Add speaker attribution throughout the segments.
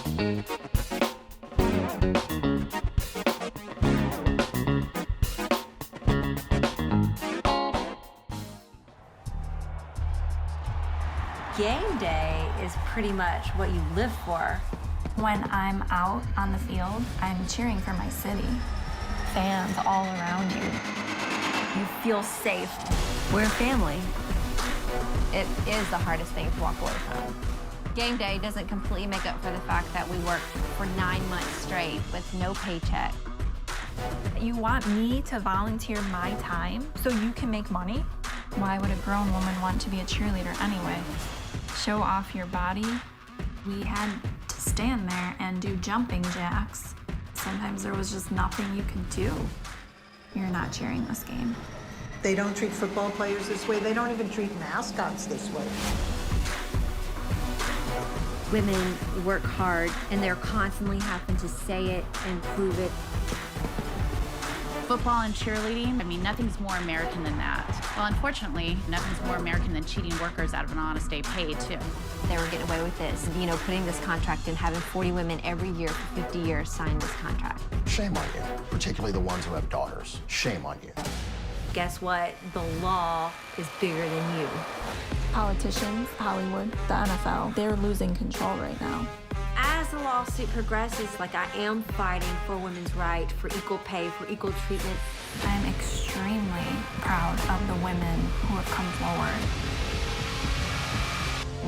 Speaker 1: Game day is pretty much what you live for.
Speaker 2: When I'm out on the field, I'm cheering for my city. Fans all around you.
Speaker 1: You feel safe. We're a family. It is the hardest thing to walk away from. Game day doesn't completely make up for the fact that we work for 9 months straight with no paycheck.
Speaker 2: You want me to volunteer my time so you can make money? Why would a grown woman want to be a cheerleader anyway? Show off your body. We had to stand there and do jumping jacks. Sometimes there was just nothing you could do. You're not cheering this game.
Speaker 3: They don't treat football players this way. They don't even treat mascots this way.
Speaker 1: Women work hard, and they're constantly having to say it and prove it.
Speaker 4: Football and cheerleading, I mean, nothing's more American than that. Well, unfortunately, nothing's more American than cheating workers out of an honest day pay, too.
Speaker 1: They were getting away with this, putting this contract in, having 40 women every year for 50 years sign this contract.
Speaker 5: Shame on you, particularly the ones who have daughters. Shame on you.
Speaker 1: Guess what? The law is bigger than you.
Speaker 2: Politicians, Hollywood, the NFL, they're losing control right now.
Speaker 1: As the lawsuit progresses, I am fighting for women's right, for equal pay, for equal treatment.
Speaker 2: I'm extremely proud of the women who have come forward.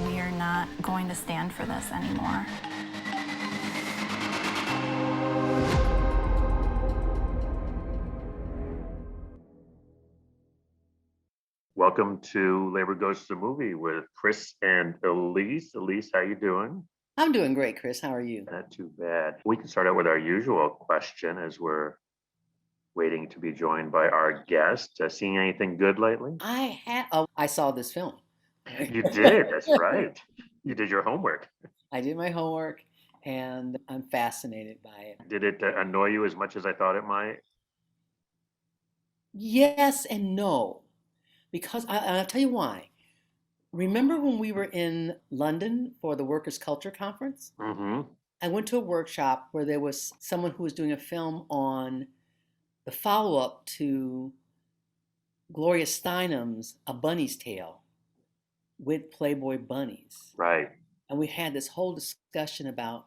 Speaker 2: We are not going to stand for this anymore.
Speaker 6: Welcome to Labor Goes to the Movie with Chris and Elise. Elise, how you doing?
Speaker 7: I'm doing great, Chris. How are you?
Speaker 6: Not too bad. We can start out with our usual question as we're waiting to be joined by our guest. Seeing anything good lately?
Speaker 7: I saw this film.
Speaker 6: You did, that's right. You did your homework.
Speaker 7: I did my homework, and I'm fascinated by it.
Speaker 6: Did it annoy you as much as I thought it might?
Speaker 7: Yes and no, because I'll tell you why. Remember when we were in London for the Workers' Culture Conference?
Speaker 6: Mm-hmm.
Speaker 7: I went to a workshop where there was someone who was doing a film on the follow-up to Gloria Steinem's A Bunny's Tale with Playboy bunnies.
Speaker 6: Right.
Speaker 7: And we had this whole discussion about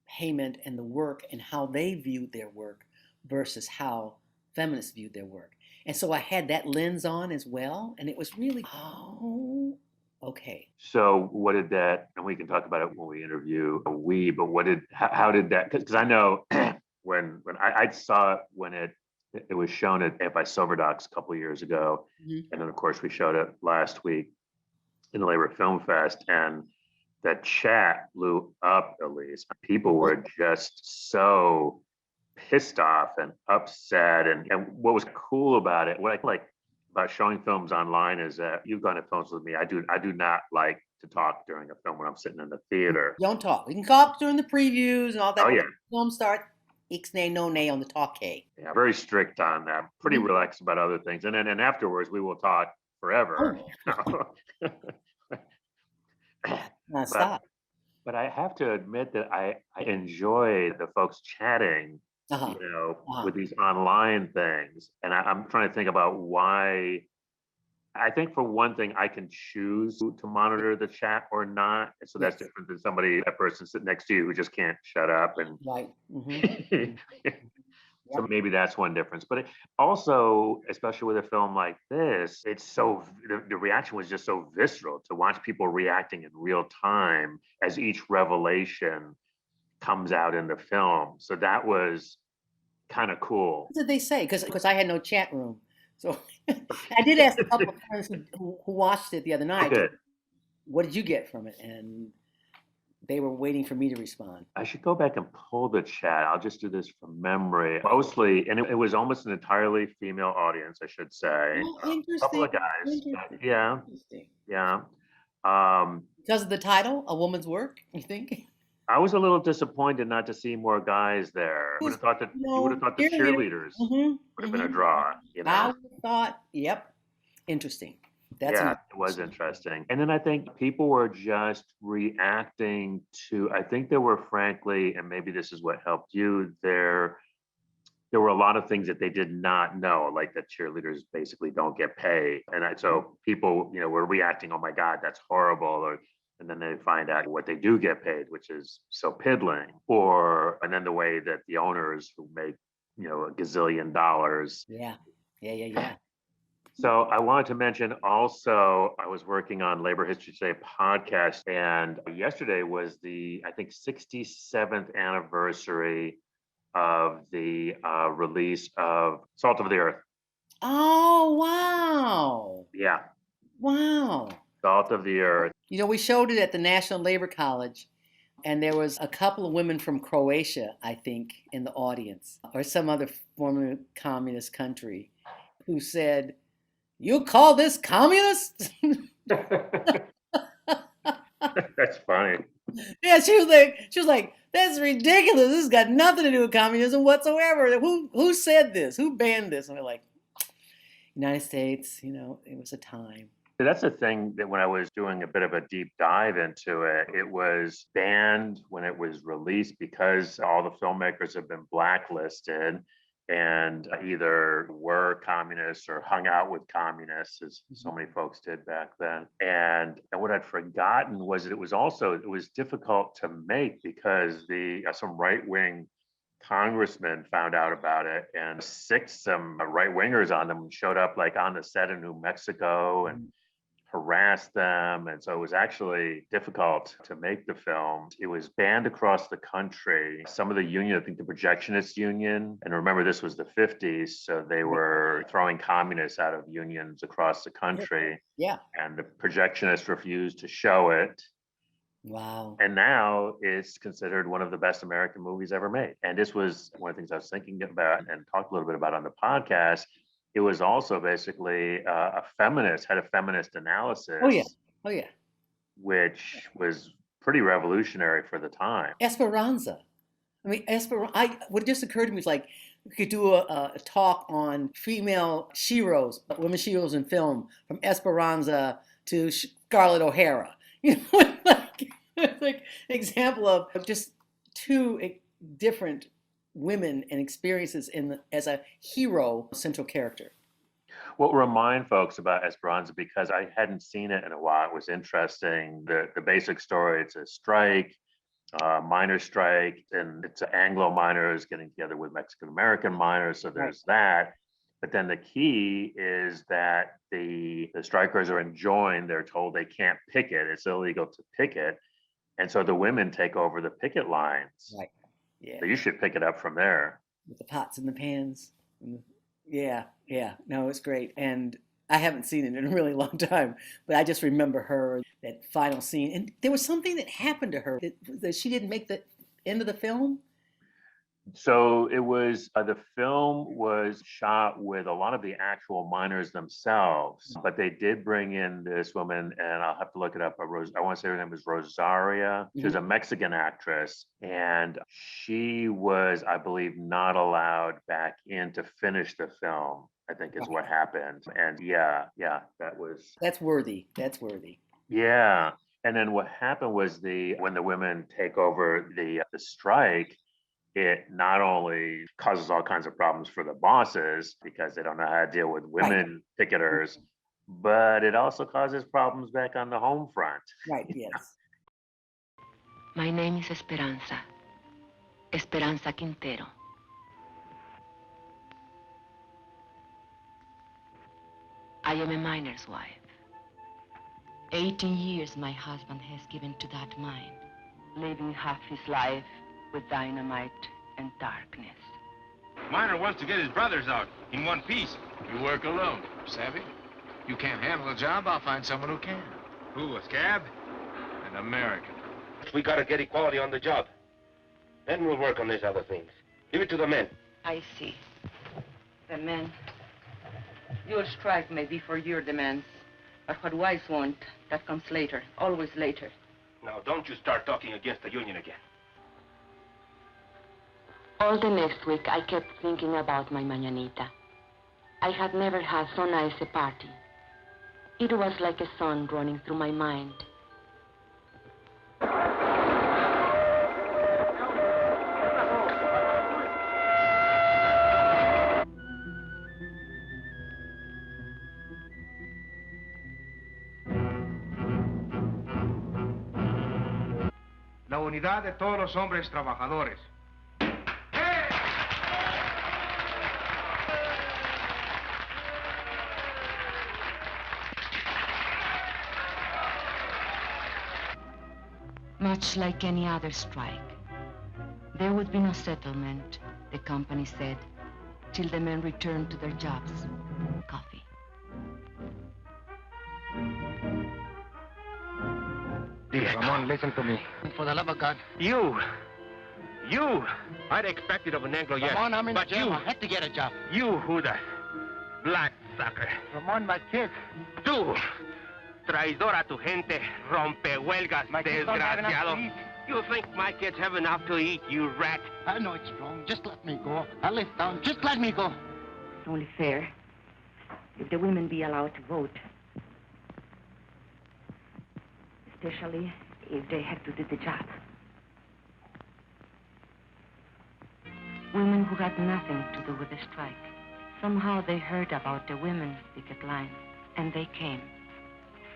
Speaker 7: payment and the work and how they viewed their work versus how feminists viewed their work. And so I had that lens on as well. And it was really, okay.
Speaker 6: So what did that, and we can talk about it when we interview but how did that, because I know when I saw it when it was shown at AFI Silverdocs a couple of years ago. Mm-hmm. And then of course we showed it last week in the Labor Film Fest, and that chat blew up, Elise. People were just so pissed off and upset. And what was cool about it, what I like about showing films online is that you've gone to films with me. I do not like to talk during a film when I'm sitting in the theater.
Speaker 7: Don't talk. We can talk during the previews and all that.
Speaker 6: Oh, yeah.
Speaker 7: Film start, ixnay, no nay on the talk K.
Speaker 6: Yeah, very strict on that. Pretty relaxed about other things. And then afterwards, we will talk forever.
Speaker 7: Oh. Stop.
Speaker 6: But I have to admit that I enjoy the folks chatting, with these online things. And I'm trying to think about why. I think for one thing, I can choose to monitor the chat or not. So that's different than that person sitting next to you who just can't shut up. And
Speaker 7: right. Mm-hmm.
Speaker 6: So maybe that's one difference. But also, especially with a film like this, it's so, the reaction was just so visceral to watch people reacting in real time as each revelation comes out in the film. So that was kind of cool.
Speaker 7: What did they say? Because I had no chat room. So I did ask a couple of friends who watched it the other night, what did you get from it? And they were waiting for me to respond.
Speaker 6: I should go back and pull the chat. I'll just do this from memory. Mostly, and it was almost an entirely female audience, I should say.
Speaker 7: Oh, interesting.
Speaker 6: A couple of guys. Yeah. Yeah.
Speaker 7: Because of the title, A Woman's Work, you think?
Speaker 6: I was a little disappointed not to see more guys there. You would have thought the cheerleaders would have been a draw.
Speaker 7: I thought, interesting. That's
Speaker 6: Yeah, it was interesting. And then I think people were just reacting to, I think there were frankly, and maybe this is what helped you, there were a lot of things that they did not know, like that cheerleaders basically don't get paid. So people, were reacting, oh my God, that's horrible. And then they find out what they do get paid, which is so piddling. And then the way that the owners who make, a gazillion dollars.
Speaker 7: Yeah. Yeah.
Speaker 6: So I wanted to mention also, I was working on Labor History Today podcast, and yesterday was the, I think, 67th anniversary of the release of Salt of the Earth.
Speaker 7: Oh, wow.
Speaker 6: Yeah.
Speaker 7: Wow.
Speaker 6: Salt of the Earth.
Speaker 7: We showed it at the National Labor College, and there was a couple of women from Croatia, I think, in the audience, or some other former communist country, who said, "You call this communist?"
Speaker 6: That's funny.
Speaker 7: Yeah, she was like, "That's ridiculous. This has got nothing to do with communism whatsoever. Who said this? Who banned this?" And we're like, United States, it was a time.
Speaker 6: That's the thing that when I was doing a bit of a deep dive into it, it was banned when it was released because all the filmmakers have been blacklisted and either were communists or hung out with communists, as so many folks did back then. And what I'd forgotten was that it was difficult to make because some right-wing congressmen found out about it and some right-wingers on them showed up like on the set in New Mexico and harassed them. And so it was actually difficult to make the film. It was banned across the country. Some of the union, I think the projectionist union, and remember this was the 50s, so they were throwing communists out of unions across the country.
Speaker 7: Yeah.
Speaker 6: And the projectionists refused to show it.
Speaker 7: Wow.
Speaker 6: And now it's considered one of the best American movies ever made. And this was one of the things I was thinking about and talked a little bit about on the podcast. It was also basically had a feminist analysis.
Speaker 7: Oh yeah.
Speaker 6: Which was pretty revolutionary for the time.
Speaker 7: Esperanza. I mean, what just occurred to me was like, we could do a talk on female sheroes, women sheroes in film, from Esperanza to Scarlett O'Hara. Like example of just two different women and experiences as a hero central character.
Speaker 6: Well, remind folks about Esperanza, because I hadn't seen it in a while. It was interesting. The basic story, it's a strike, miner strike, and it's Anglo miners getting together with Mexican American miners. So there's that. But then the key is that the strikers are enjoined. They're told they can't picket. It's illegal to picket. And so the women take over the picket lines.
Speaker 7: Right. Yeah.
Speaker 6: So you should pick it up from there.
Speaker 7: With the pots and the pans. Yeah. No, it's great. And I haven't seen it in a really long time, but I just remember that final scene. And there was something that happened to her that she didn't make the end of the film.
Speaker 6: So it was, the film was shot with a lot of the actual miners themselves, but they did bring in this woman, and I'll have to look it up. I want to say her name was Rosaria. She was a Mexican actress, and she was, I believe, not allowed back in to finish the film, I think is what happened. And yeah, that's
Speaker 7: worthy.
Speaker 6: Yeah. And then what happened was when the women take over the strike, it not only causes all kinds of problems for the bosses because they don't know how to deal with women picketers, but it also causes problems back on the home front.
Speaker 7: Right, yes.
Speaker 8: My name is Esperanza Quintero. I am a miner's wife. 18 years my husband has given to that mine, living half his life with dynamite and darkness.
Speaker 9: Miner wants to get his brothers out in one piece. You work alone, savvy? You can't handle the job, I'll find someone who can. Who, a scab? An American.
Speaker 10: We gotta get equality on the job. Then we'll work on these other things. Leave it to the men.
Speaker 8: I see. The men. Your strike may be for your demands, but what wives want, that comes later, always later.
Speaker 10: Now, don't you start talking against the union again.
Speaker 8: All the next week, I kept thinking about my mañanita. I had never had so nice a party. It was like a song running through my mind.
Speaker 9: La unidad de todos los hombres trabajadores.
Speaker 8: Much like any other strike. There would be no settlement, the company said, till the men returned to their jobs. Coffee.
Speaker 10: Ramon, listen to me.
Speaker 11: For the love of God.
Speaker 10: You! I'd expect it of an Anglo, yes.
Speaker 11: Ramon, I'm in
Speaker 10: but
Speaker 11: jail.
Speaker 10: you,
Speaker 11: I had to get a job.
Speaker 10: you, Judas. Black sucker.
Speaker 11: Ramon, my kids.
Speaker 10: Tú, traidor a tu gente, rompehuelgas,
Speaker 11: My kids don't have enough
Speaker 10: desgraciado.
Speaker 11: to eat.
Speaker 10: You think my kids have enough to eat, you rat?
Speaker 11: I know it's wrong. Just let me go. I live down. Just let me go.
Speaker 8: It's only fair if the women be allowed to vote. Especially if they have to do the job. Women who got nothing to do with the strike. Somehow they heard about the women's picket line, and they came.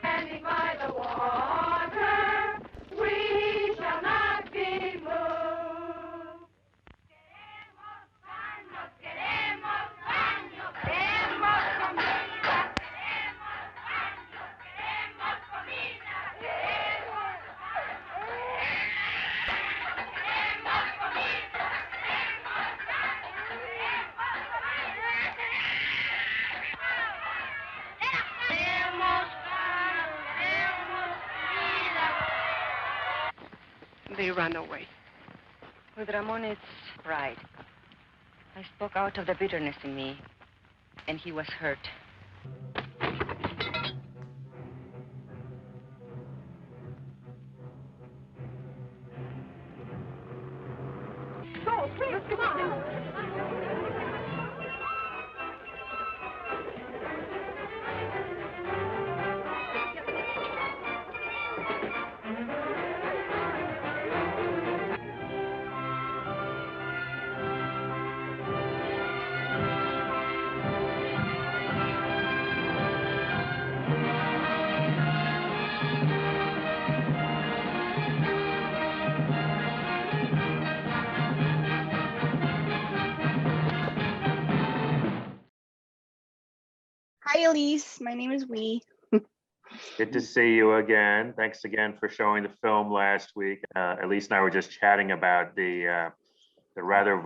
Speaker 12: Standing by the water, we shall not be moved. Queremos baños, queremos baños, queremos comida, queremos baños, queremos comida, queremos
Speaker 8: They ran away. With Ramon's pride, I spoke out of the bitterness in me, and he was hurt.
Speaker 12: Go, please, come on.
Speaker 13: Hi, Elise. My name is Wee.
Speaker 6: Good to see you again. Thanks again for showing the film last week. Elise and I were just chatting about the rather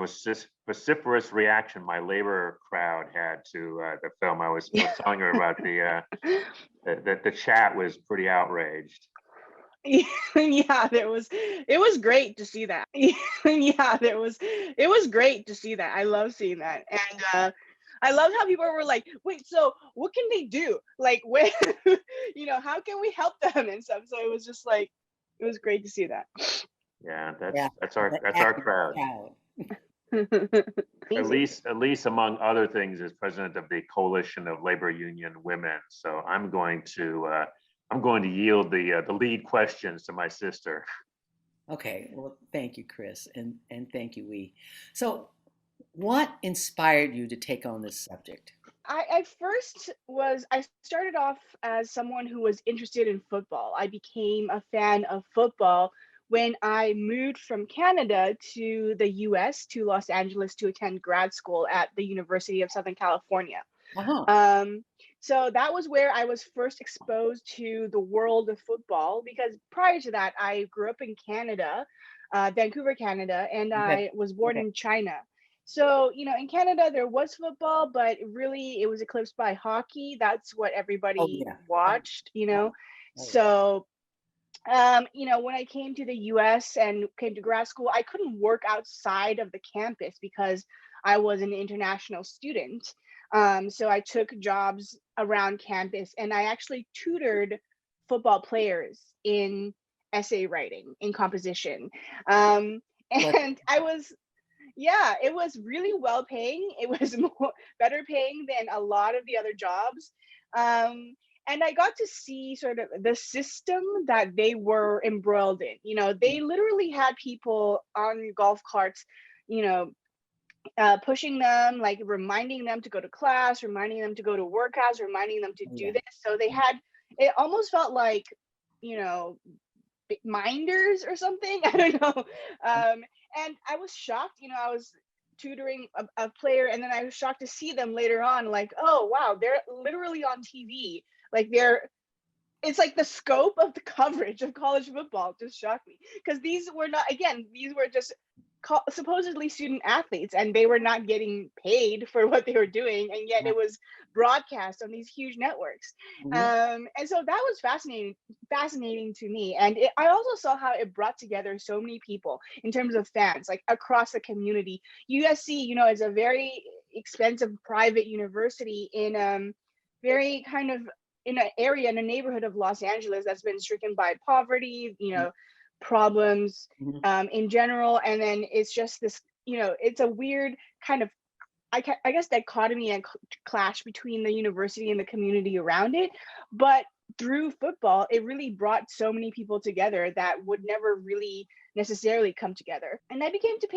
Speaker 6: vociferous reaction my labor crowd had to the film. I was telling her about the chat was pretty outraged.
Speaker 13: Yeah, it was great to see that. Yeah, it was great to see that. I love seeing that. And I loved how people were like, wait, so what can they do? Like, when, how can we help them and stuff? So it was just like, it was great to see that.
Speaker 6: Yeah, that's our crowd. Elise, among other things, is president of the Coalition of Labor Union Women. So I'm going to yield the lead questions to my sister.
Speaker 7: Okay, well, thank you, Chris, and thank you, Wee. So, what inspired you to take on this subject?
Speaker 13: I started off as someone who was interested in football. I became a fan of football when I moved from Canada to the US, to Los Angeles, to attend grad school at the University of Southern California.
Speaker 7: Uh-huh.
Speaker 13: So that was where I was first exposed to the world of football, because prior to that, I grew up in Canada, Vancouver, Canada, and I was born in China. So, in Canada, there was football, but really it was eclipsed by hockey. That's what everybody watched, So, when I came to the US and came to grad school, I couldn't work outside of the campus because I was an international student. So I took jobs around campus, and I actually tutored football players in essay writing, in composition. And it was really well paying. It was better paying than a lot of the other jobs. And I got to see sort of the system that they were embroiled in. They literally had people on golf carts, you know, pushing them, like reminding them to go to class, reminding them to go to workouts, reminding them to do this. So it almost felt like, you know, minders or something. I don't know. And I was shocked. I was tutoring a player, and then I was shocked to see them later on, like, oh wow, they're literally on TV. Like it's like the scope of the coverage of college football just shocked me, because these were just supposedly student athletes, and they were not getting paid for what they were doing, and yet it was broadcast on these huge networks. And so that was fascinating to me. And I also saw how it brought together so many people in terms of fans, like across the community. USC, is a very expensive private university in very kind of in an area, in a neighborhood of Los Angeles that's been stricken by poverty, problems in general. And then it's just this, it's a weird kind of, I guess, dichotomy and clash between the university and the community around it. But through football, it really brought so many people together that would never really necessarily come together. And I came to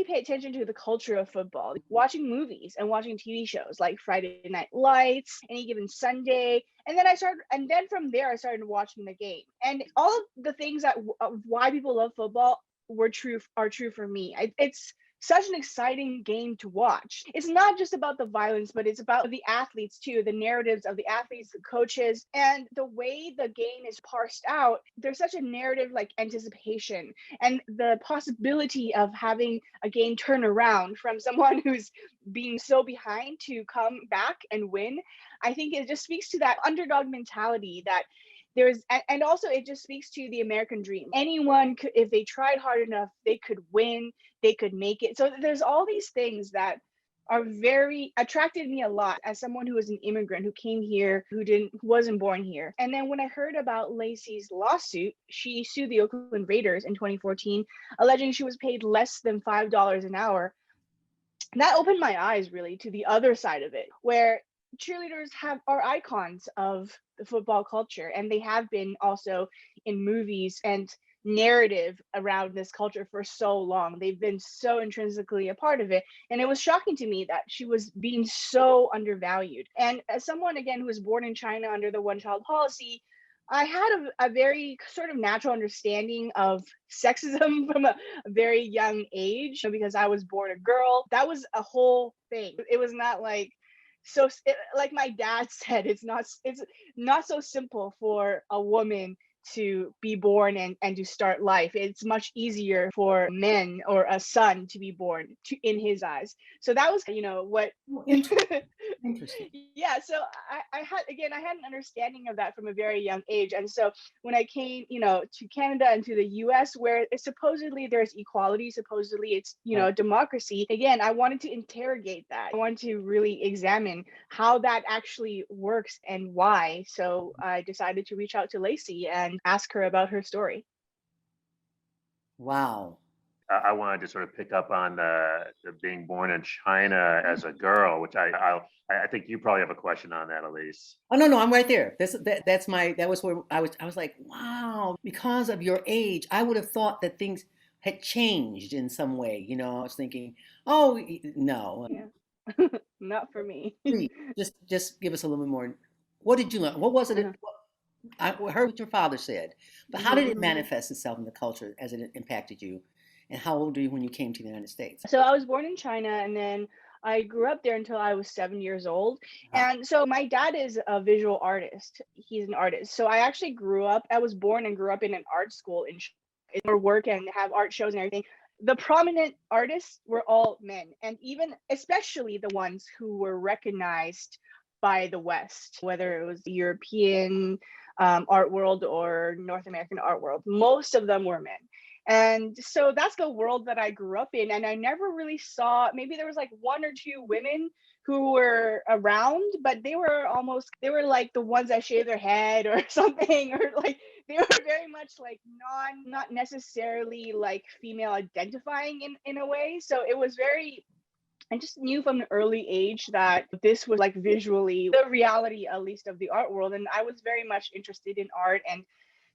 Speaker 13: pay attention to the culture of football, watching movies and watching TV shows like Friday Night Lights, Any Given Sunday. And then from there, I started watching the game. And all of the things of why people love football are true for me. It's such an exciting game to watch. It's not just about the violence, but it's about the athletes too, the narratives of the athletes, the coaches, and the way the game is parsed out. There's such a narrative, like anticipation, and the possibility of having a game turn around from someone who's being so behind to come back and win. I think it just speaks to that underdog mentality that and also it just speaks to the American dream. Anyone could, if they tried hard enough, they could win, they could make it. So there's all these things that are very attracted me a lot as someone who was an immigrant, who came here, who wasn't born here. And then when I heard about Lacey's lawsuit, she sued the Oakland Raiders in 2014, alleging she was paid less than $5 an hour. That opened my eyes really to the other side of it, where cheerleaders are icons of the football culture, and they have been also in movies and narrative around this culture for so long. They've been so intrinsically a part of it, and it was shocking to me that she was being so undervalued. And as someone, again, who was born in China under the one-child policy, I had a very sort of natural understanding of sexism from a very young age, because I was born a girl. That was a whole thing. It was not like, like my dad said, it's not so simple for a woman to be born and to start life. It's much easier for men or a son to be born in his eyes. So that was, what.
Speaker 7: Interesting.
Speaker 13: Yeah. So I had an understanding of that from a very young age. And so when I came, to Canada and to the US, where supposedly there's equality, supposedly it's, democracy. Again, I wanted to interrogate that. I wanted to really examine how that actually works and why. So I decided to reach out to Lacey and ask her about her story.
Speaker 7: Wow.
Speaker 6: I wanted to sort of pick up on the being born in China as a girl, which I think you probably have a question on that, Elise.
Speaker 7: Oh no, I'm right there. That was where I was like, wow, because of your age, I would have thought that things had changed in some way. I was thinking, oh no.
Speaker 13: Yeah. Not for me.
Speaker 7: Please, just give us a little bit more. What did you learn? What was it? I heard what your father said, but how did it manifest itself in the culture as it impacted you? And how old were you when you came to the United States?
Speaker 13: So I was born in China, and then I grew up there until I was 7 years old. And so my dad is a visual artist. He's an artist. So I was born and grew up in an art school in China, work and have art shows and everything. The prominent artists were all men, and especially the ones who were recognized by the West, whether it was the European art world or North American art world. Most of them were men. And so that's the world that I grew up in. And I never really saw, maybe there was like one or two women who were around, but they were like the ones that shaved their head or something, or like they were very much like not necessarily like female identifying in a way. So it was very I just knew from an early age that this was like visually the reality, at least of the art world. And I was very much interested in art and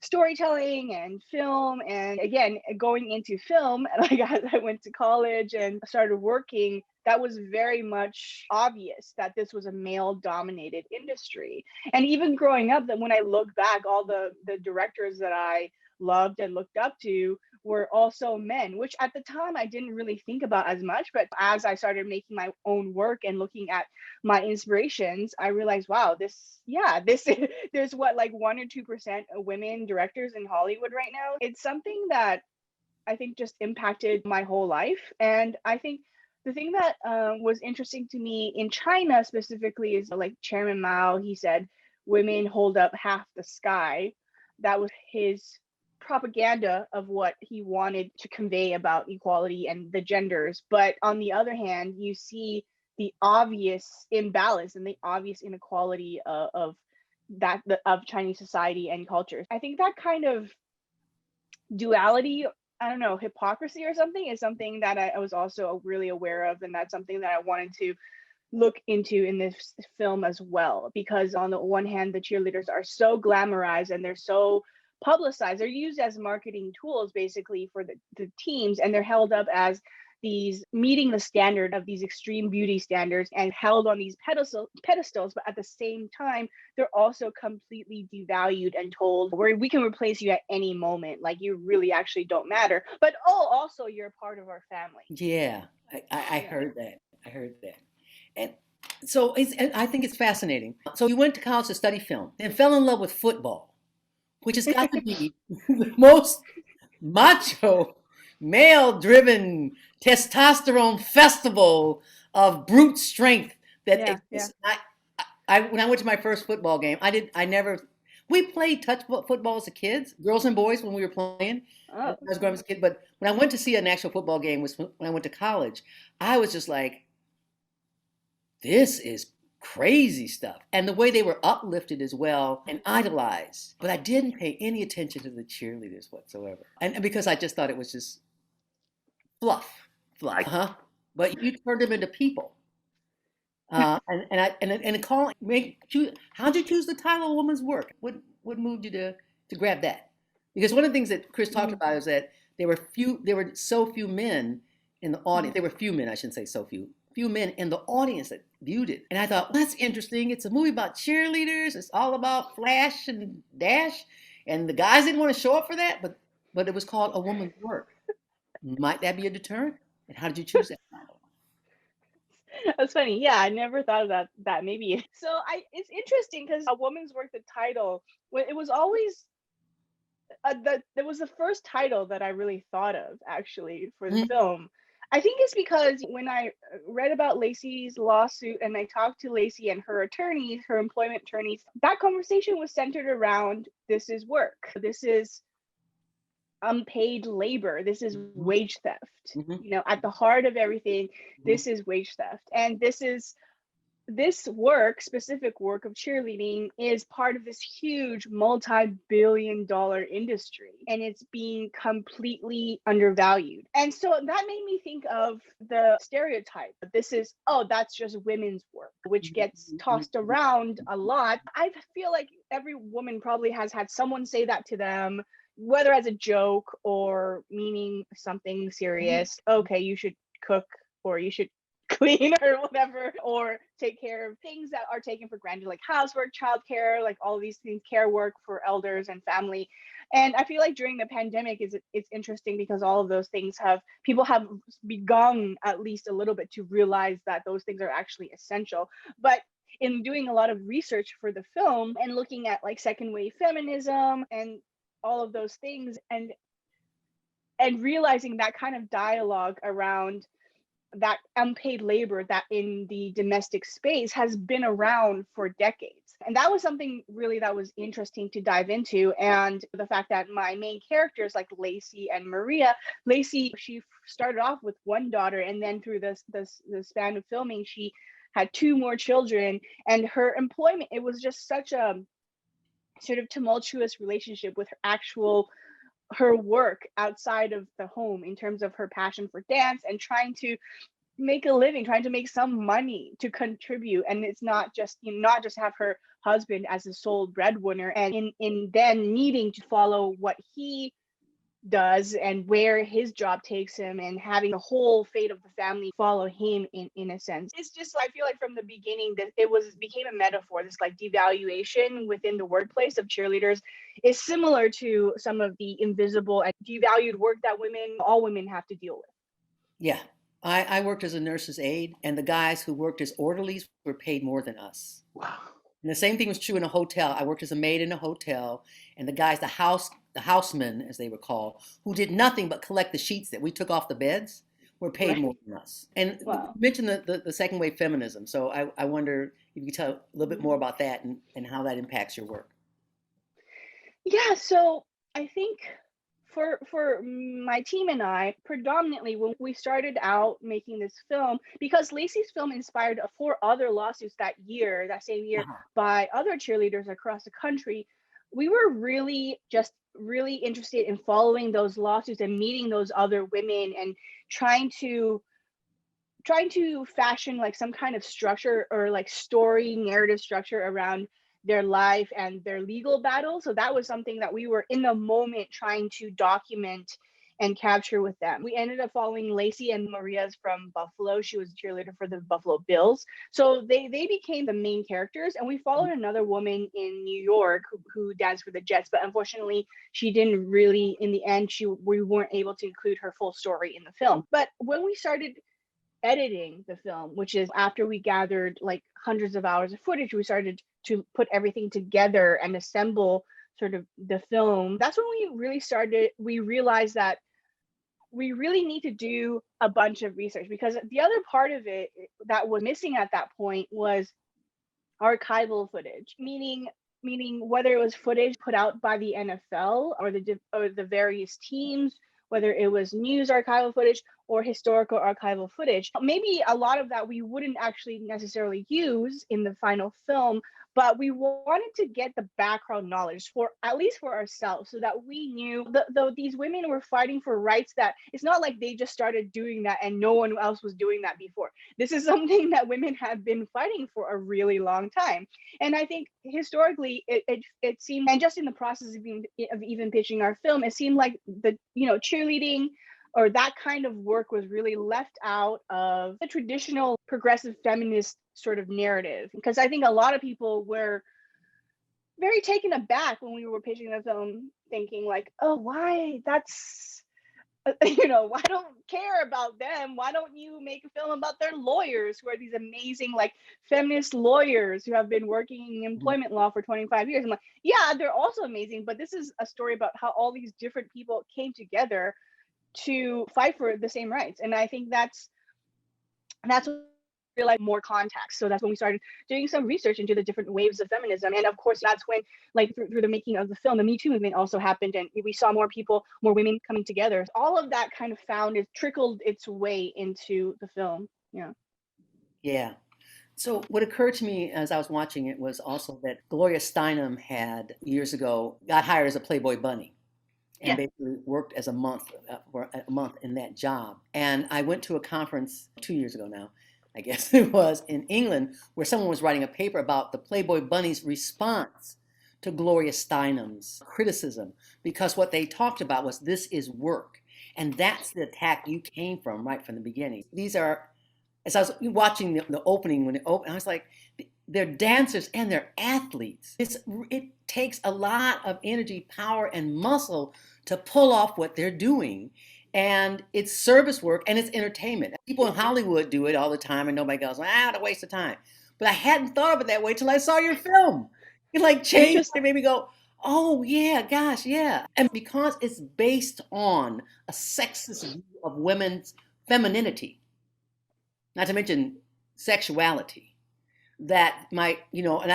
Speaker 13: storytelling and film. And again, going into film, like as I went to college and started working, that was very much obvious that this was a male dominated industry. And even growing up, that when I look back, all the directors that I loved and looked up to were also men, which at the time I didn't really think about as much. But as I started making my own work and looking at my inspirations, I realized, wow, this there's what, like 1 or 2% of women directors in Hollywood right now. It's something that I think just impacted my whole life. And I think the thing that was interesting to me in China specifically is like Chairman Mao, he said, women hold up half the sky. That was his propaganda of what he wanted to convey about equality and the genders. But on the other hand, you see the obvious imbalance and the obvious inequality of Chinese society and culture. I think that kind of duality, I don't know, hypocrisy or something, is something that I was also really aware of. And that's something that I wanted to look into in this film as well. Because on the one hand, the cheerleaders are so glamorized and they're so publicized. They're used as marketing tools basically for the teams, and they're held up as these meeting the standard of these extreme beauty standards and held on these pedestals, but at the same time they're also completely devalued and told, where we can replace you at any moment, like you really actually don't matter, but also you're a part of our family.
Speaker 7: Yeah, I heard that. I heard that. And so and I think it's fascinating. So you went to college to study film and fell in love with football, which has got to be the most macho, male-driven testosterone festival of brute strength that exists. When I went to my first football game, we played touch football as a kids, girls and boys, when we were playing. I was growing up as a kid, but when I went to see an actual football game was when I went to college. I was just like, this is crazy stuff. And the way they were uplifted as well and idolized. But I didn't pay any attention to the cheerleaders whatsoever. And because I just thought it was just fluff. But you turned them into people. How'd you choose the title Woman's Work? What moved you to grab that? Because one of the things that Chris talked about is that there were so few men in the audience. There were few men, I shouldn't say so few men in the audience that viewed it. And I thought, well, that's interesting. It's a movie about cheerleaders. It's all about flash and dash. And the guys didn't want to show up for that, but it was called A Woman's Work. Might that be a deterrent? And how did you choose that title?
Speaker 13: That's funny. Yeah, I never thought of that maybe. So it's interesting because A Woman's Work, the title, it was always that was the first title that I really thought of actually for the film. I think it's because when I read about Lacey's lawsuit and I talked to Lacey and her attorneys, her employment attorneys, that conversation was centered around, this is work. This is unpaid labor. This is wage theft. You know, at the heart of everything, this is wage theft. And this specific work of cheerleading is part of this huge multi-billion-dollar industry, and it's being completely undervalued. And so that made me think of the stereotype. That's just women's work, which gets tossed around a lot. I feel like every woman probably has had someone say that to them, whether as a joke or meaning something serious. Okay, you should cook, or you should clean, or whatever, or take care of things that are taken for granted, like housework, childcare, like all these things, care work for elders and family. And I feel like during the pandemic it's interesting because all of those things people have begun at least a little bit to realize that those things are actually essential. But in doing a lot of research for the film and looking at like second wave feminism and all of those things, and realizing that kind of dialogue around that unpaid labor that in the domestic space has been around for decades. And that was something really that was interesting to dive into. And the fact that my main characters like Lacey and Maria, Lacey, she started off with one daughter, and then through the span of filming, she had 2 more children. And her employment, it was just such a sort of tumultuous relationship with her work outside of the home, in terms of her passion for dance and trying to make a living, trying to make some money to contribute. And it's not just, not just have her husband as the sole breadwinner, and in then needing to follow what he does and where his job takes him, and having the whole fate of the family follow him in a sense. It's just, I feel like from the beginning that became a metaphor. This like devaluation within the workplace of cheerleaders is similar to some of the invisible and devalued work that all women have to deal with.
Speaker 7: Yeah. I worked as a nurse's aide, and the guys who worked as orderlies were paid more than us.
Speaker 6: Wow.
Speaker 7: And the same thing was true in a hotel. I worked as a maid in a hotel, and the guys, the housemen, as they were called, who did nothing but collect the sheets that we took off the beds, were paid more than us. And you mentioned the second wave feminism. So I wonder if you could tell a little bit more about that and how that impacts your work.
Speaker 13: Yeah, so I think for my team and I, predominantly when we started out making this film, because Lacey's film inspired 4 other lawsuits that same year, by other cheerleaders across the country, we were really interested in following those lawsuits and meeting those other women and trying to fashion like some kind of structure or like story narrative structure around their life and their legal battle. So that was something that we were in the moment trying to document and capture with them. We ended up following Lacey and Maria's from Buffalo. She was a cheerleader for the Buffalo Bills. So they became the main characters. And we followed another woman in New York who danced for the Jets, but unfortunately she didn't really, in the end, we weren't able to include her full story in the film. But when we started editing the film, which is after we gathered like hundreds of hours of footage, we started to put everything together and assemble sort of the film. That's when we realized that we really need to do a bunch of research, because the other part of it that was missing at that point was archival footage, meaning whether it was footage put out by the NFL or the various teams, whether it was news archival footage or historical archival footage. Maybe a lot of that we wouldn't actually necessarily use in the final film, but we wanted to get the background knowledge at least for ourselves, so that we knew though these women were fighting for rights, that it's not like they just started doing that and no one else was doing that before. This is something that women have been fighting for a really long time. And I think historically it seemed, and just in the process of even pitching our film, it seemed like the cheerleading or that kind of work was really left out of the traditional progressive feminist sort of narrative. Because I think a lot of people were very taken aback when we were pitching the film, thinking like, oh, why? That's, why don't care about them? Why don't you make a film about their lawyers, who are these amazing like feminist lawyers who have been working in employment law for 25 years? I'm like, yeah, they're also amazing, but this is a story about how all these different people came together to fight for the same rights. And I think that's what we realized, more context. So that's when we started doing some research into the different waves of feminism. And of course, that's when, like through the making of the film, the Me Too movement also happened, and we saw more women coming together. All of that kind of trickled its way into the film.
Speaker 7: Yeah. So what occurred to me as I was watching it was also that Gloria Steinem had years ago got hired as a Playboy bunny, and basically worked as for a month in that job. And I went to a conference 2 years ago now, I guess it was, in England, where someone was writing a paper about the Playboy bunny's response to Gloria Steinem's criticism, because what they talked about was, this is work. And that's the attack you came from right from the beginning. These are, as I was watching the opening, when it opened, I was like, they're dancers and they're athletes. It takes a lot of energy, power, and muscle to pull off what they're doing. And it's service work and it's entertainment. People in Hollywood do it all the time and nobody goes, what a waste of time. But I hadn't thought of it that way till I saw your film. It like changed, it made me go, oh yeah, gosh, yeah. And because it's based on a sexist view of women's femininity, not to mention sexuality, that might, and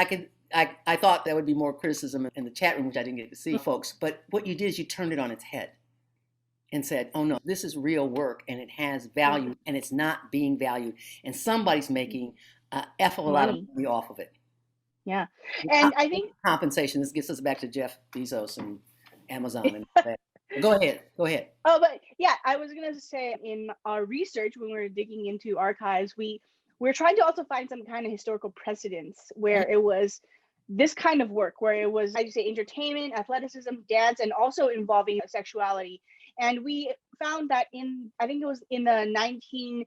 Speaker 7: I thought there would be more criticism in the chat room, which I didn't get to see, folks. But what you did is you turned it on its head and said, oh no, this is real work and it has value and it's not being valued. And somebody's making a lot of money off of it.
Speaker 13: Yeah. And I think
Speaker 7: compensation, this gets us back to Jeff Bezos and Amazon and all that. Go ahead. Go ahead.
Speaker 13: Oh, but yeah, I was gonna say in our research when we were digging into archives, we're trying to also find some kind of historical precedents where it was this kind of work, where it was, I say, entertainment, athleticism, dance, and also involving sexuality. And we found that I think it was in the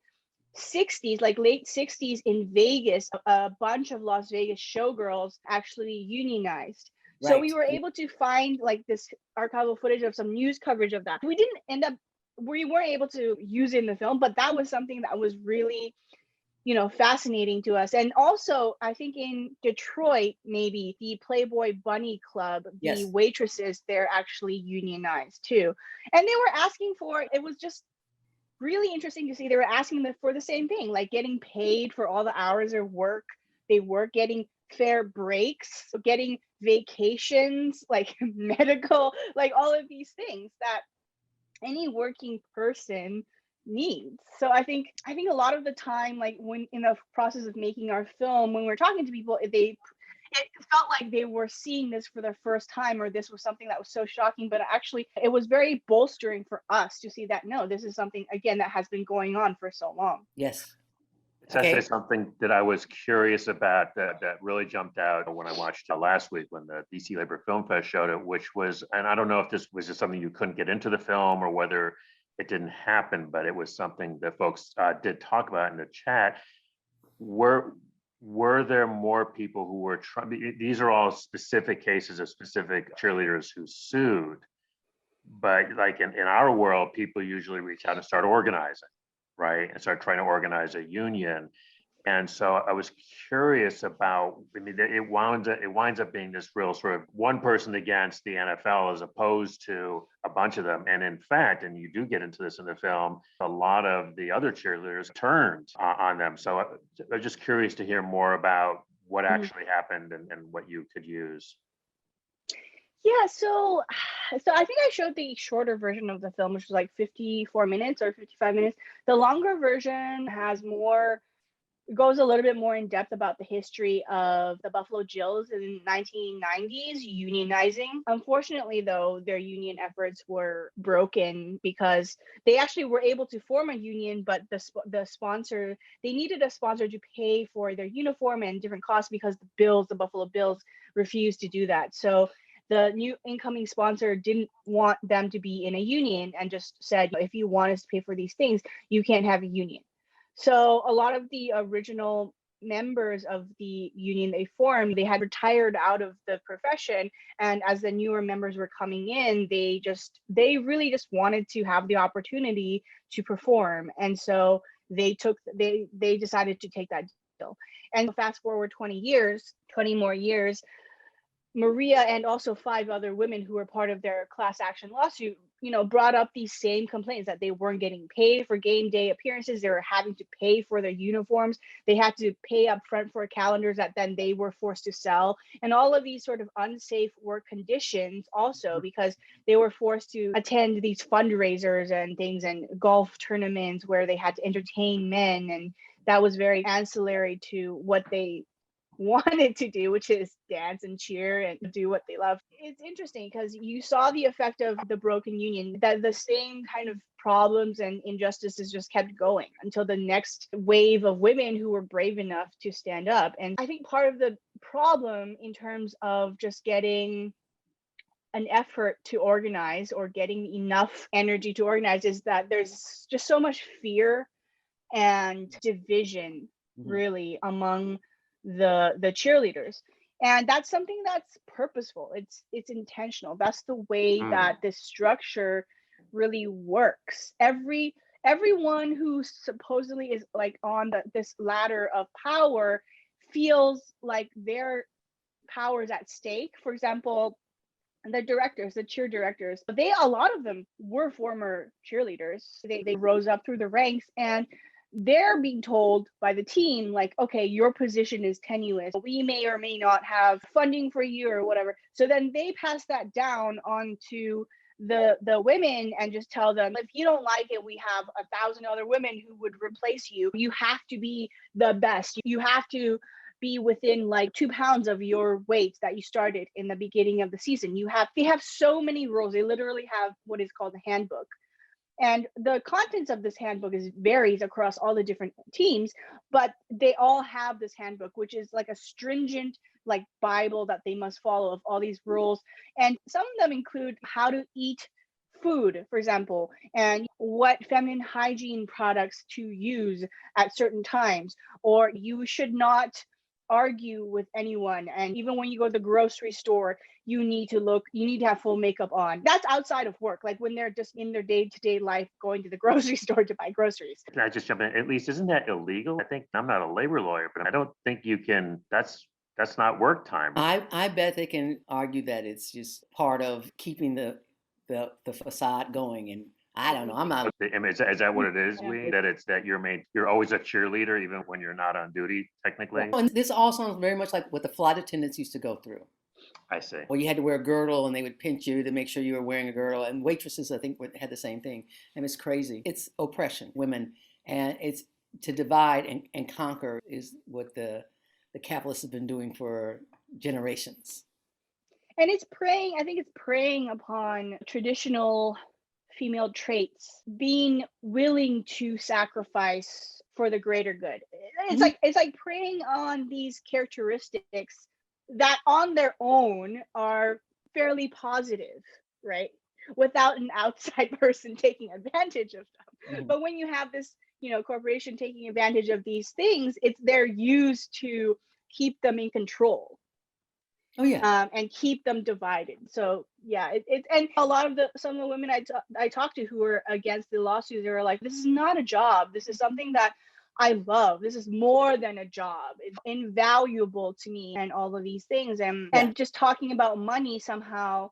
Speaker 13: 1960s, like late 60s in Vegas, a bunch of Las Vegas showgirls actually unionized. So we were able to find like this archival footage of some news coverage of that. We weren't able to use it in the film, but that was something that was really, fascinating to us. And also, I think in Detroit, maybe the Playboy Bunny Club, the waitresses, they're actually unionized too. And they were asking for, it was just really interesting to see, they were asking for the same thing, like getting paid for all the hours of work they work, getting fair breaks, getting vacations, like medical, like all of these things that any working person needs. So I think a lot of the time, like when in the process of making our film, when we're talking to people, it felt like they were seeing this for the first time, or this was something that was so shocking, but actually it was very bolstering for us to see that, no, this is something, again, that has been going on for so long.
Speaker 7: Yes.
Speaker 6: So I say something that I was curious about that really jumped out when I watched last week when the DC Labor Film Fest showed it, which was, and I don't know if this was just something you couldn't get into the film or whether it didn't happen, but it was something that folks did talk about in the chat. Were there more people who were trying? These are all specific cases of specific cheerleaders who sued, but like in our world, people usually reach out and start organizing, right? And start trying to organize a union. And so I was curious about, it winds up being this real sort of one person against the NFL as opposed to a bunch of them. And in fact, and you do get into this in the film, a lot of the other cheerleaders turned on them. So I'm just curious to hear more about what actually happened and what you could use.
Speaker 13: Yeah, so I think I showed the shorter version of the film, which was like 54 minutes or 55 minutes. The longer version goes a little bit more in depth about the history of the Buffalo Jills in the 1990s unionizing. Unfortunately, though, their union efforts were broken because they actually were able to form a union, but the sponsor, they needed a sponsor to pay for their uniform and different costs because the Buffalo Bills refused to do that. So the new incoming sponsor didn't want them to be in a union and just said, if you want us to pay for these things, you can't have a union. So a lot of the original members of the union they formed, they had retired out of the profession. And as the newer members were coming in, they really just wanted to have the opportunity to perform. And so they decided to take that deal. And fast forward 20 more years, Maria and also 5 other women who were part of their class action lawsuit, brought up these same complaints that they weren't getting paid for game day appearances. They were having to pay for their uniforms. They had to pay up front for calendars that then they were forced to sell. And all of these sort of unsafe work conditions also because they were forced to attend these fundraisers and things and golf tournaments where they had to entertain men. And that was very ancillary to what they wanted to do, which is dance and cheer and do what they love. It's interesting because you saw the effect of the broken union, that the same kind of problems and injustices just kept going until the next wave of women who were brave enough to stand up. And I think part of the problem in terms of just getting an effort to organize or getting enough energy to organize is that there's just so much fear and division really among the cheerleaders, and that's something that's purposeful. It's intentional. That's the way that this structure really works. Everyone who supposedly is like on this ladder of power feels like their power is at stake. For example, the directors, the cheer directors, a lot of them were former cheerleaders. They rose up through the ranks, and they're being told by the team, like, okay, your position is tenuous. We may or may not have funding for you or whatever. So then they pass that down onto the women and just tell them, if you don't like it, we have 1,000 other women who would replace you. You have to be the best. You have to be within like 2 pounds of your weight that you started in the beginning of the season. They have so many rules. They literally have what is called a handbook. And the contents of this handbook varies across all the different teams, but they all have this handbook, which is like a stringent like Bible that they must follow of all these rules. And some of them include how to eat food, for example, and what feminine hygiene products to use at certain times, or you should not argue with anyone. And even when you go to the grocery store, you need to have full makeup on. That's outside of work, like when they're just in their day-to-day life going to the grocery store to buy groceries.
Speaker 6: Can I just jump in? At least, isn't that illegal? I think, I'm not a labor lawyer, but I don't think you can, that's not work time.
Speaker 7: I bet they can argue that it's just part of keeping the facade going. And I don't know. I'm not.
Speaker 6: I mean, is that what it is, Lee? That it's that you're always a cheerleader, even when you're not on duty, technically?
Speaker 7: And this all sounds very much like what the flight attendants used to go through.
Speaker 6: I see.
Speaker 7: Well, you had to wear a girdle, and they would pinch you to make sure you were wearing a girdle. And waitresses, I think, had the same thing. And it's crazy. It's oppression, women. And it's to divide and conquer is what the capitalists have been doing for generations.
Speaker 13: And I think it's preying upon traditional female traits, being willing to sacrifice for the greater good. It's like preying on these characteristics that on their own are fairly positive, right? Without an outside person taking advantage of them. But when you have this, corporation taking advantage of these things, they're used to keep them in control.
Speaker 7: Oh yeah,
Speaker 13: and keep them divided. So yeah, and a lot of some of the women I talked to who were against the lawsuit, they were like, "This is not a job. This is something that I love. This is more than a job. It's invaluable to me," and all of these things. And just talking about money somehow,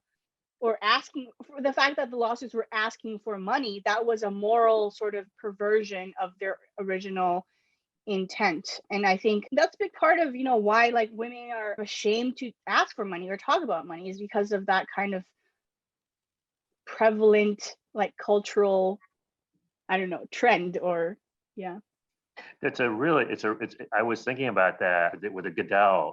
Speaker 13: or asking for the fact that the lawsuits were asking for money, that was a moral sort of perversion of their original intent. And I think that's a big part of why like women are ashamed to ask for money or talk about money, is because of that kind of prevalent like cultural, I don't know, trend. Or
Speaker 6: I was thinking about that with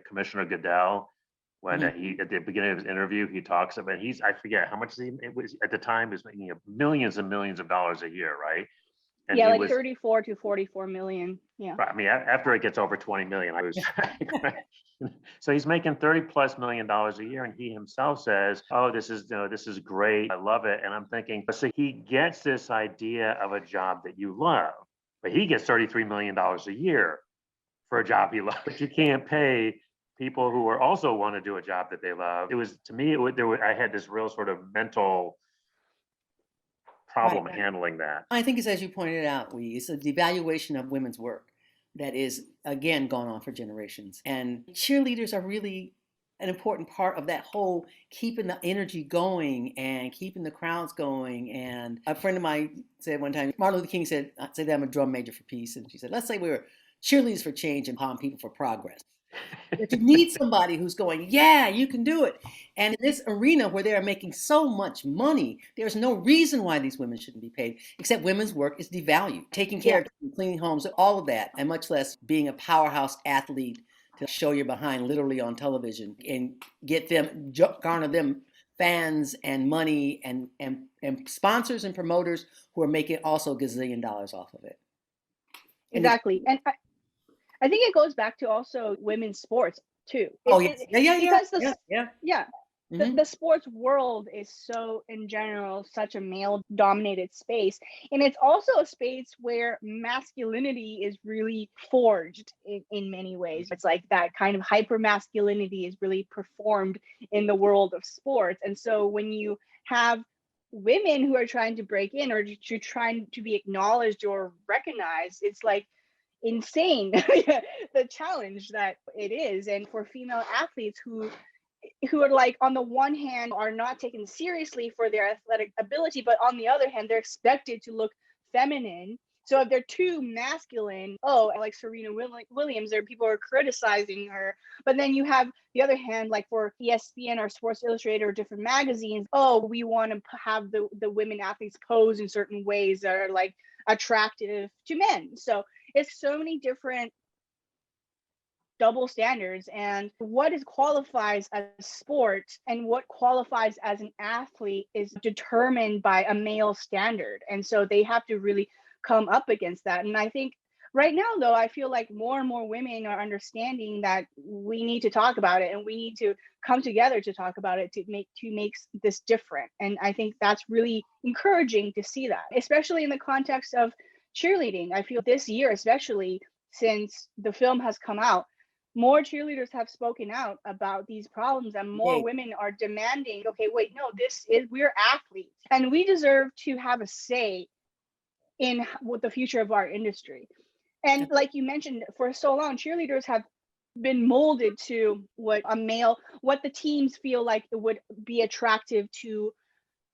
Speaker 6: Commissioner Goodell, when he, at the beginning of his interview, he talks about, I forget how much it was at the time, he was making millions and millions of dollars a year, right? And
Speaker 13: yeah, like 34 to 44 million. Yeah.
Speaker 6: I mean, after it gets over 20 million, I was. So he's making $30+ million a year, and he himself says, "Oh, this is great. I love it." And I'm thinking, so he gets this idea of a job that you love, but he gets $33 million a year for a job he loves. But you can't pay people who are also want to do a job that they love. It was, to me, I had this real sort of mental problem handling that.
Speaker 7: I think it's, as you pointed out, it's a devaluation of women's work that is, again, gone on for generations. And cheerleaders are really an important part of that whole keeping the energy going and keeping the crowds going. And a friend of mine said one time, Martin Luther King said that I'm a drum major for peace. And she said, let's say we were cheerleaders for change and palm people for progress. But you need somebody who's going, yeah, you can do it. And in this arena where they are making so much money, there's no reason why these women shouldn't be paid, except women's work is devalued. Taking care of them, cleaning homes, all of that, and much less being a powerhouse athlete to show your behind literally on television and garner them fans and money and sponsors and promoters who are making also gazillion dollars off of it.
Speaker 13: Exactly. And I think it goes back to also women's sports too.
Speaker 7: Because
Speaker 13: the sports world is so, in general, such a male-dominated space, and it's also a space where masculinity is really forged in many ways. It's like that kind of hyper masculinity is really performed in the world of sports, and so when you have women who are trying to break in or to trying to be acknowledged or recognized, it's like insane the challenge that it is. And for female athletes who are like, on the one hand, are not taken seriously for their athletic ability, but on the other hand, they're expected to look feminine. So if they're too masculine, like Serena Williams, there are people who are criticizing her. But then you have the other hand, like for ESPN or Sports Illustrated or different magazines, we want to have the women athletes pose in certain ways that are like attractive to men. So it's so many different double standards, and what is qualifies as sport and what qualifies as an athlete is determined by a male standard. And so they have to really come up against that. And I think right now, though, I feel like more and more women are understanding that we need to talk about it, and we need to come together to talk about it to make this different. And I think that's really encouraging to see that, especially in the context of cheerleading. I feel this year, especially since the film has come out, more cheerleaders have spoken out about these problems, and more women are demanding, okay, wait, no, we're athletes and we deserve to have a say in what the future of our industry. And like you mentioned, for so long, cheerleaders have been molded to what the teams feel like it would be attractive to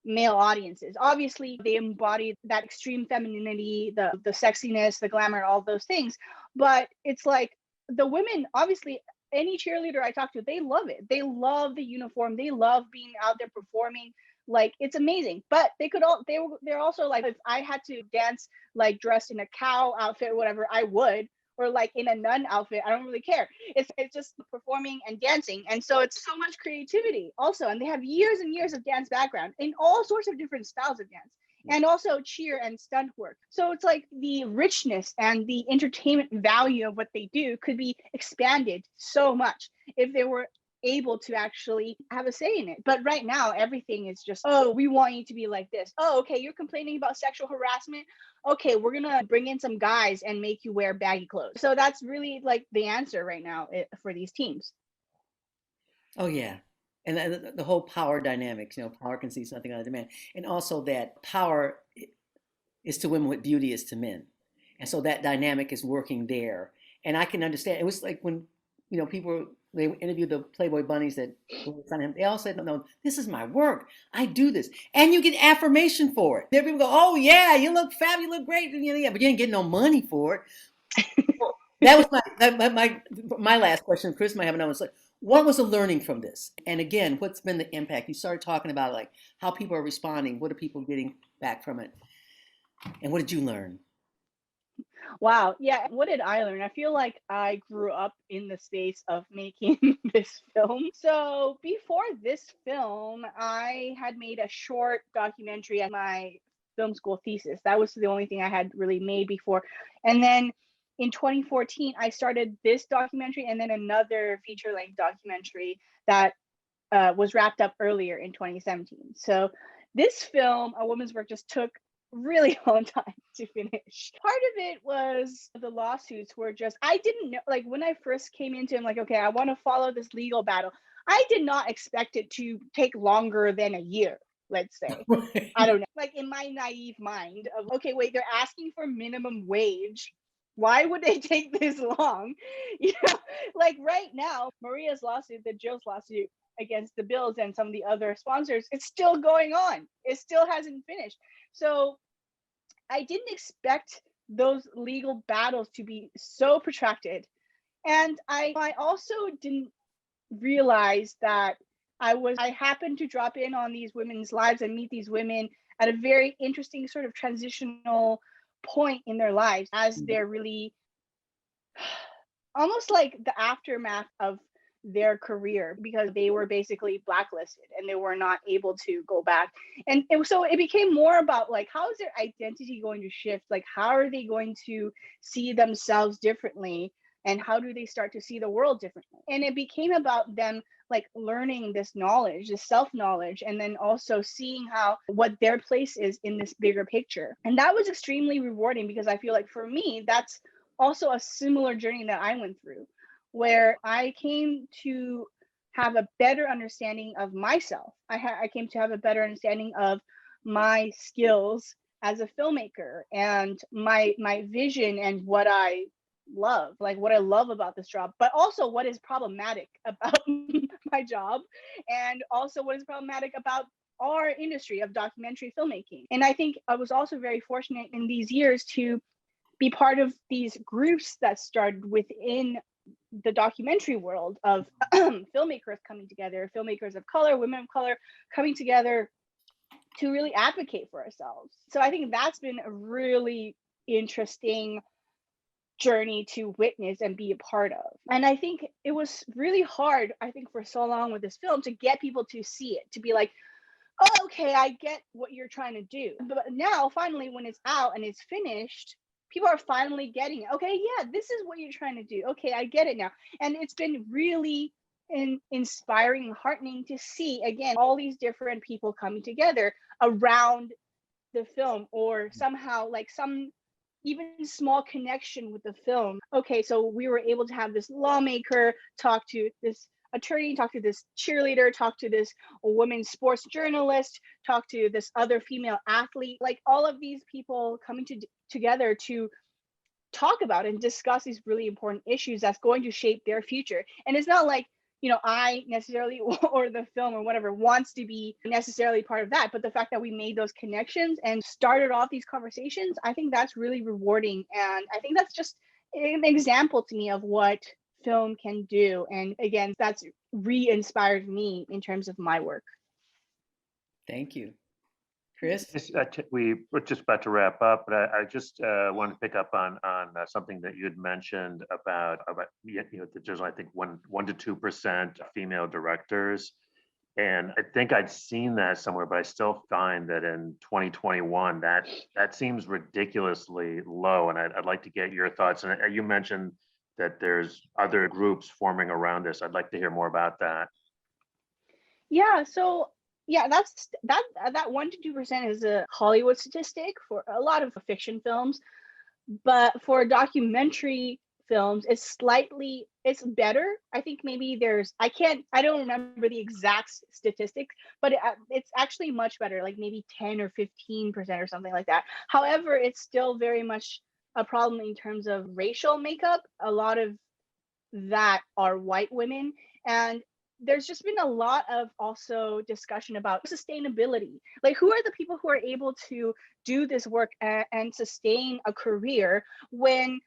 Speaker 13: male audiences. Obviously, they embody that extreme femininity, the sexiness, the glamour, all those things. But it's like the women, obviously, any cheerleader I talk to, they love it. They love the uniform. They love being out there performing. Like, it's amazing. But they're also like, if I had to dance like dressed in a cow outfit or whatever, I would. Or like in a nun outfit, I don't really care. It's just performing and dancing. And so it's so much creativity also. And they have years and years of dance background in all sorts of different styles of dance, and also cheer and stunt work. So it's like the richness and the entertainment value of what they do could be expanded so much if they were able to actually have a say in it. But right now, everything is just, oh, we want you to be like this. Oh, okay, you're complaining about sexual harassment. Okay, we're gonna bring in some guys and make you wear baggy clothes. So that's really like the answer right now for these teams.
Speaker 7: Oh yeah. And the whole power dynamics, power concedes nothing out of demand. And also that power is to women what beauty is to men. And so that dynamic is working there. And I can understand. It was like when, they interviewed the Playboy bunnies that were in front of him. They all said, no, this is my work. I do this. And you get affirmation for it. There people go, oh yeah, you look fab, you look great. But you didn't get no money for it. That was my last question. Chris might have another one. What was the learning from this? And again, what's been the impact? You started talking about like how people are responding. What are people getting back from it? And what did you learn?
Speaker 13: Wow. Yeah. What did I learn? I feel like I grew up in the space of making this film. So before this film, I had made a short documentary as my film school thesis. That was the only thing I had really made before. And then in 2014, I started this documentary and then another feature-length documentary that was wrapped up earlier in 2017. So this film, A Woman's Work, just took really long time to finish. Part of it was the lawsuits were just, I didn't know, like when I first came into it, I'm like, okay, I want to follow this legal battle. I did not expect it to take longer than a year, let's say. I don't know. Like in my naive mind of, okay, wait, they're asking for minimum wage. Why would they take this long? Like right now, Maria's lawsuit, the Joe's lawsuit against the Bills and some of the other sponsors, it's still going on. It still hasn't finished. So I didn't expect those legal battles to be so protracted. And I also didn't realize that I happened to drop in on these women's lives and meet these women at a very interesting sort of transitional point in their lives as they're really almost like the aftermath of their career, because they were basically blacklisted and they were not able to go back. And so it became more about like, how is their identity going to shift? Like, how are they going to see themselves differently? And how do they start to see the world differently? And it became about them like learning this knowledge, this self-knowledge, and then also seeing what their place is in this bigger picture. And that was extremely rewarding, because I feel like for me, that's also a similar journey that I went through, where I came to have a better understanding of myself. I came to have a better understanding of my skills as a filmmaker and my vision and what I love, like what I love about this job, but also what is problematic about my job, and also what is problematic about our industry of documentary filmmaking. And I think I was also very fortunate in these years to be part of these groups that started within the documentary world of filmmakers coming together, filmmakers of color, women of color coming together to really advocate for ourselves. So I think that's been a really interesting journey to witness and be a part of. And I think it was really hard, I think, for so long with this film to get people to see it, to be like, oh, okay, I get what you're trying to do. But now, finally, when it's out and it's finished, people are finally getting it. Okay, yeah, this is what you're trying to do. Okay, I get it now. And it's been really inspiring and heartening to see, again, all these different people coming together around the film, or somehow like some even small connection with the film. Okay, so we were able to have this lawmaker talk to this attorney, talk to this cheerleader, talk to this women's sports journalist, talk to this other female athlete, like all of these people coming together to talk about and discuss these really important issues that's going to shape their future. And it's not like, I necessarily, or the film or whatever, wants to be necessarily part of that. But the fact that we made those connections and started off these conversations, I think that's really rewarding. And I think that's just an example to me of what film can do. And again, that's re-inspired me in terms of my work.
Speaker 7: Thank you. Chris?
Speaker 6: We're just about to wrap up, but I just want to pick up on something that you had mentioned about that there's, I think, 1 to 2% female directors, and I think I'd seen that somewhere, but I still find that in 2021 that seems ridiculously low, and I'd like to get your thoughts. And you mentioned that there's other groups forming around this. I'd like to hear more about that.
Speaker 13: Yeah, so yeah, that 1 to 2% is a Hollywood statistic for a lot of fiction films, but for documentary films, it's better. I think maybe I don't remember the exact statistics, but it's actually much better, like maybe 10 or 15% or something like that. However, it's still very much a problem in terms of racial makeup. A lot of that are white women, and there's just been a lot of also discussion about sustainability. Like, who are the people who are able to do this work and sustain a career when,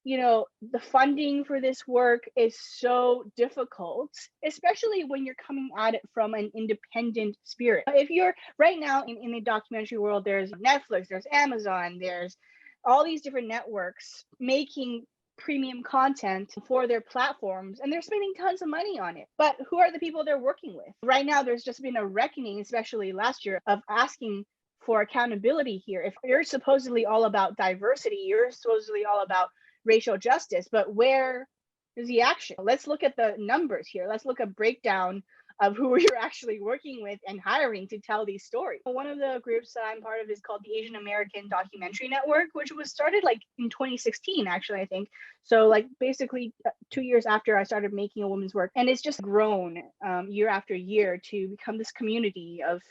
Speaker 13: the funding for this work is so difficult, especially when you're coming at it from an independent spirit. If you're right now in the documentary world, there's Netflix, there's Amazon, there's all these different networks making premium content for their platforms, and they're spending tons of money on it. But who are the people they're working with? Right now, there's just been a reckoning, especially last year, of asking for accountability here. If you're supposedly all about diversity, you're supposedly all about racial justice, but where is the action? Let's look at the numbers here. Let's look at breakdown of who you're actually working with and hiring to tell these stories. One of the groups that I'm part of is called the Asian American Documentary Network, which was started like in 2016, actually, I think. So like basically 2 years after I started making a woman's work. And it's just grown year after year to become this community of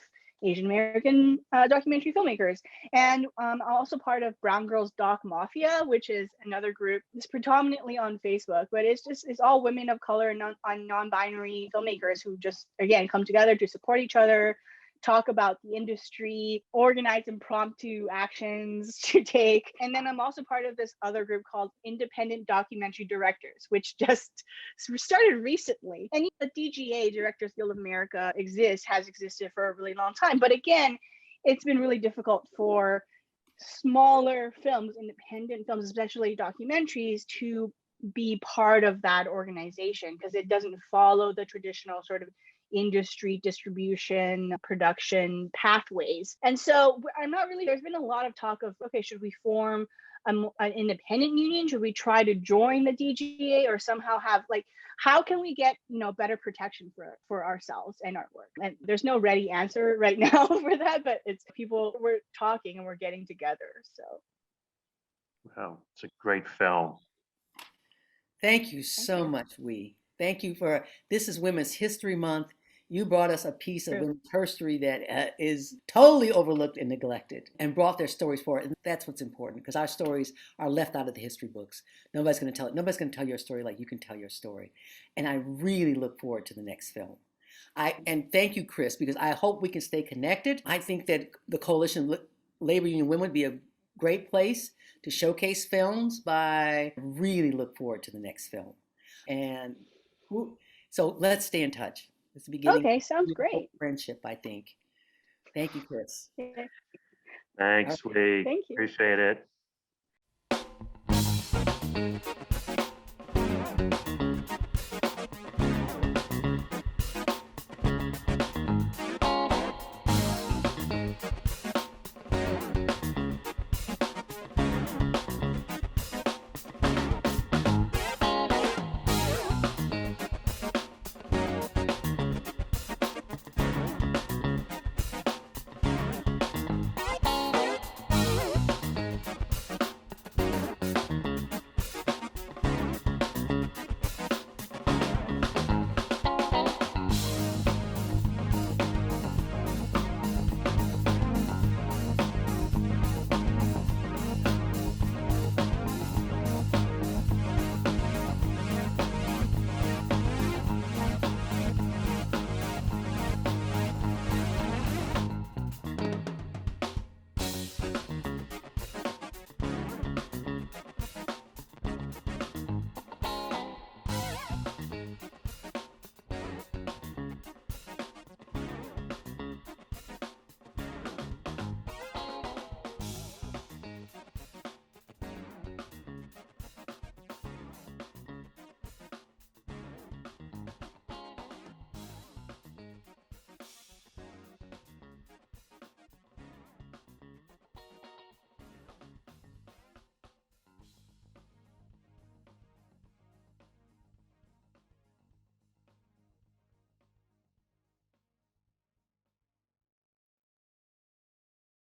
Speaker 13: Asian American documentary filmmakers. And I'm also part of Brown Girls Doc Mafia, which is another group. It's predominantly on Facebook, but it's all women of color and non-binary filmmakers who just, again, come together to support each other, talk about the industry, organize impromptu actions to take. And then I'm also part of this other group called Independent Documentary Directors, which just started recently. And the DGA, Directors Guild of America, has existed for a really long time. But again, it's been really difficult for smaller films, independent films, especially documentaries, to be part of that organization because it doesn't follow the traditional sort of industry distribution production pathways. And so there's been a lot of talk of, okay, should we form an independent union? Should we try to join the DGA or somehow have how can we get better protection for ourselves and our work? And there's no ready answer right now for that, but we're talking and we're getting together. So
Speaker 6: wow, it's a great film.
Speaker 7: Thank you so much, Wee. Thank you this is Women's History Month. You brought us a piece of women's history that is totally overlooked and neglected and brought their stories forward. And that's what's important because our stories are left out of the history books. Nobody's going to tell it. Nobody's going to tell your story like you can tell your story. And I really look forward to the next film. And thank you, Chris, because I hope we can stay connected. I think that the Coalition of Labor Union Women would be a great place to showcase films. I really look forward to the next film. And so let's stay in touch. It's the beginning.
Speaker 13: Okay, sounds great.
Speaker 7: Friendship, I think. Thank you, Chris.
Speaker 13: Yeah.
Speaker 6: Thanks, Wee.
Speaker 13: Thank you.
Speaker 6: Appreciate it.
Speaker 12: Bye.